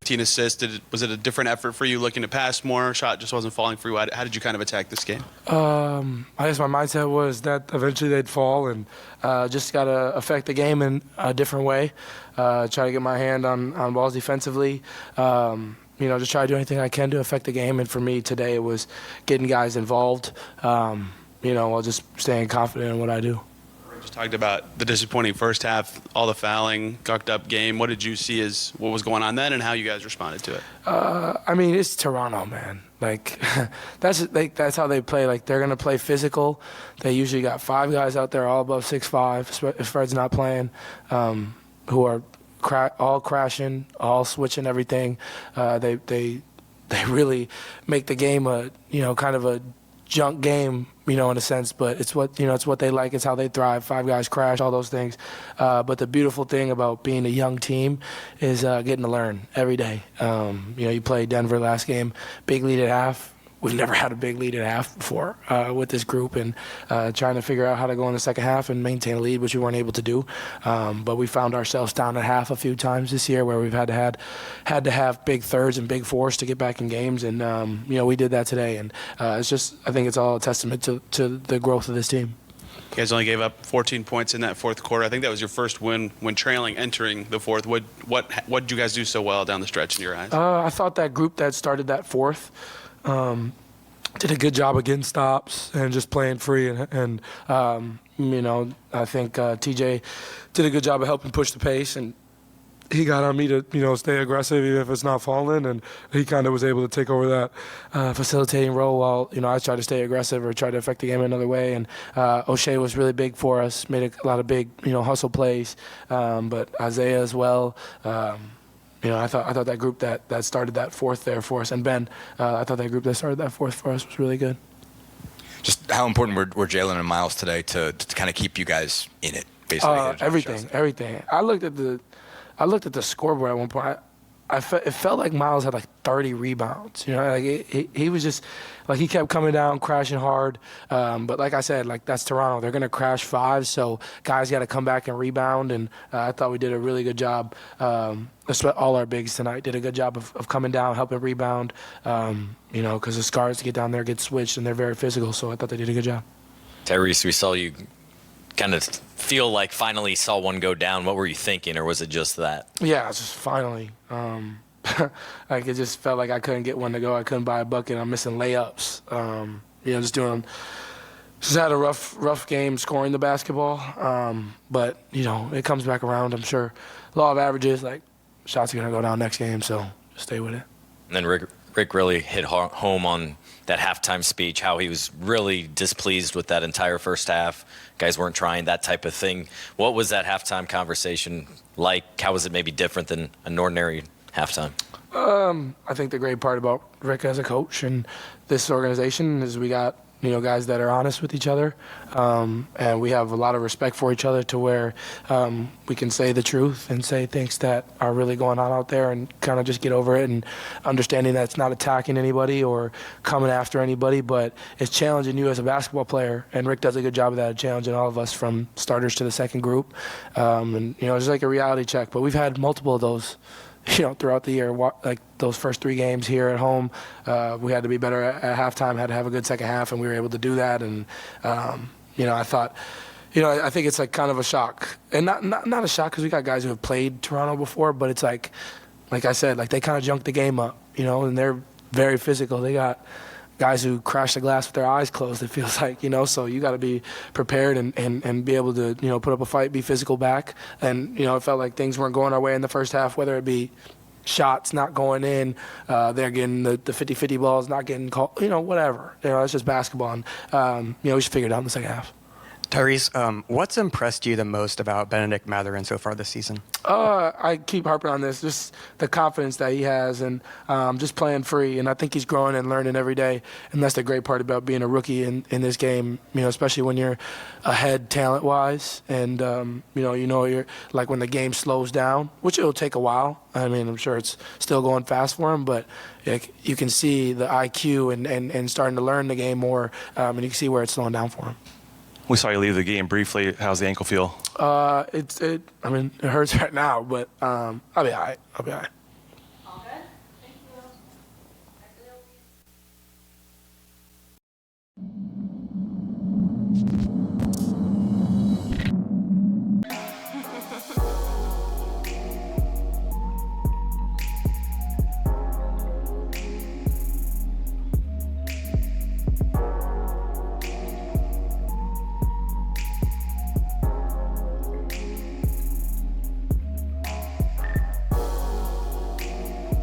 15 assists. Was it a different effort for you, looking to pass more? Shot just wasn't falling for you. How did you kind of attack this game? I guess my mindset was that eventually they'd fall, and just got to affect the game in a different way. Try to get my hand on balls defensively. Just try to do anything I can to affect the game. And for me today, it was getting guys involved, while just staying confident in what I do. Just talked about the disappointing first half, all the fouling, gucked up game. What did you see as what was going on then, and how you guys responded to it? It's Toronto, man. That's how they play. They're gonna play physical. They usually got 5 guys out there all above 6'5", if Fred's not playing, who are all crashing, all switching everything. They really make the game kind of a junk game, in a sense, but it's what they like. It's how they thrive. 5 guys crash, all those things. But the beautiful thing about being a young team is getting to learn every day. You played Denver last game, big lead at half. We've never had a big lead at half before with this group, and trying to figure out how to go in the second half and maintain a lead, which we weren't able to do. But we found ourselves down at half a few times this year, where we've had to have big thirds and big fourths to get back in games, and we did that today. And I think it's all a testament to the growth of this team. You guys only gave up 14 points in that fourth quarter. I think that was your first win when trailing entering the fourth. What did you guys do so well down the stretch in your eyes? I thought that group that started that fourth did a good job of getting stops and just playing free. And I think TJ did a good job of helping push the pace, and he got on me to, stay aggressive even if it's not falling, and he kind of was able to take over that facilitating role while, I tried to stay aggressive or try to affect the game another way. And O'Shea was really big for us, made a lot of big, hustle plays, but Isaiah as well. I thought that group that started that fourth there for us, and Ben, I thought that group that started that fourth for us was really good. Just how important were Jalen and Miles today to kind of keep you guys in it, basically? Everything. I looked at the scoreboard at one point. It felt like Miles had 30 rebounds. He was just he kept coming down, crashing hard. But like I said, that's Toronto. They're gonna crash 5, so guys got to come back and rebound. And I thought we did a really good job. All our bigs tonight did a good job of coming down, helping rebound. Because the Scars get down there, get switched, and they're very physical. So I thought they did a good job. Tyrese, we saw you kind of feel like finally saw one go down. What were you thinking, or was it just that? Yeah, just finally. It just felt like I couldn't get one to go. I couldn't buy a bucket. I'm missing layups. Just had a rough game scoring the basketball. But it comes back around. I'm sure. Law of averages, shots are gonna go down next game. So just stay with it. And then Rick really hit home on that halftime speech, how he was really displeased with that entire first half. Guys weren't trying, that type of thing. What was that halftime conversation like? How was it maybe different than an ordinary halftime? I think the great part about Rick as a coach and this organization is we got guys that are honest with each other, and we have a lot of respect for each other to where we can say the truth and say things that are really going on out there and kind of just get over it, and understanding that it's not attacking anybody or coming after anybody, but it's challenging you as a basketball player. And Rick does a good job of that, challenging all of us from starters to the second group. It's like a reality check, but we've had multiple of those throughout the year. Those first 3 games here at home, we had to be better at halftime, had to have a good second half, and we were able to do that. And I thought, I think it's kind of a shock, and not a shock because we got guys who have played Toronto before, but it's like I said, they kind of junked the game up, and they're very physical. They got guys who crash the glass with their eyes closed, it feels like, so you got to be prepared and be able to, put up a fight, be physical back. And, it felt like things weren't going our way in the first half, whether it be shots not going in, they're getting the 50-50 balls not getting called, whatever. It's just basketball. And, we should figure it out in the second half. Tyrese, what's impressed you the most about Benedict Mathurin so far this season? I keep harping on this, just the confidence that he has, and just playing free. And I think he's growing and learning every day. And that's the great part about being a rookie in this game, especially when you're ahead talent-wise. And, you're when the game slows down, which it'll take a while. I'm sure it's still going fast for him, but you can see the IQ and starting to learn the game more, and you can see where it's slowing down for him. We saw you leave the game briefly. How's the ankle feel? It hurts right now, but I'll be all right.